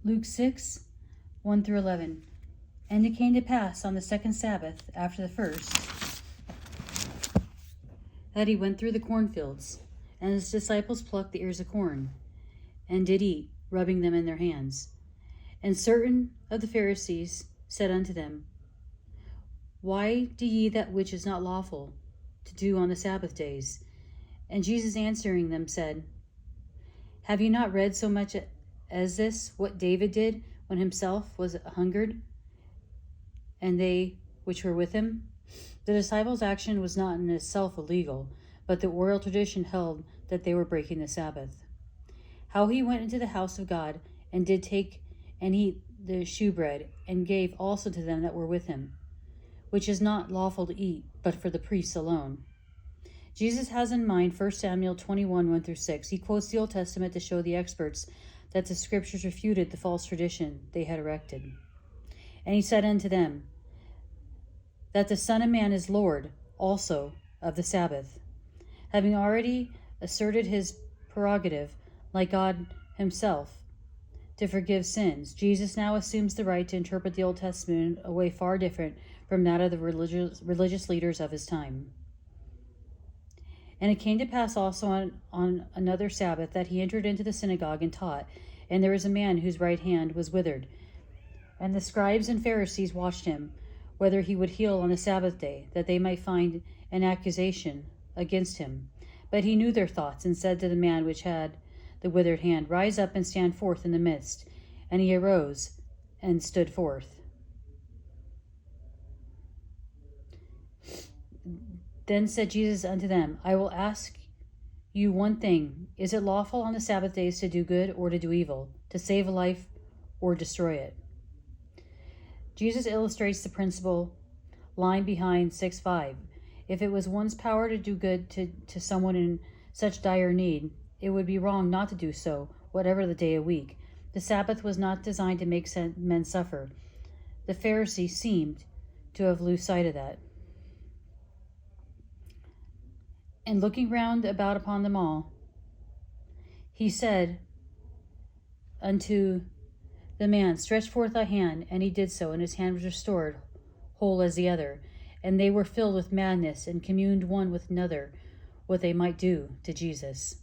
Luke 6, 1 through 11. And it came to pass on the second Sabbath after the first, that he went through the cornfields, and his disciples plucked the ears of corn, and did eat, rubbing them in their hands. And certain of the Pharisees said unto them, Why do ye that which is not lawful to do on the Sabbath days? And Jesus answering them said, Have ye not read so much as this, what David did when himself was hungered, and they which were with him? The disciples' action was not in itself illegal, but the oral tradition held that they were breaking the Sabbath. How he went into the house of God, and did take and eat the shewbread, and gave also to them that were with him, which is not lawful to eat, but for the priests alone. Jesus has in mind 1 Samuel 21, 1 through 6. He quotes the Old Testament to show the experts that the scriptures refuted the false tradition they had erected. And he said unto them, that the Son of Man is Lord also of the Sabbath. Having already asserted his prerogative, like God himself, to forgive sins, Jesus now assumes the right to interpret the Old Testament in a way far different from that of the religious leaders of his time. And it came to pass also on another Sabbath that he entered into the synagogue and taught, and there was a man whose right hand was withered. And the scribes and Pharisees watched him, whether he would heal on the Sabbath day, that they might find an accusation against him. But he knew their thoughts, and said to the man which had the withered hand, Rise up and stand forth in the midst. And he arose and stood forth. Then said Jesus unto them, I will ask you one thing. Is it lawful on the Sabbath days to do good or to do evil, to save a life or destroy it? Jesus illustrates the principle lying behind 6:5. If it was one's power to do good to someone in such dire need, it would be wrong not to do so, whatever the day of week. The Sabbath was not designed to make men suffer. The Pharisees seemed to have lost sight of that. And looking round about upon them all, he said unto the man, Stretch forth thy hand. And he did so, and his hand was restored, whole as the other. And they were filled with madness, and communed one with another what they might do to Jesus.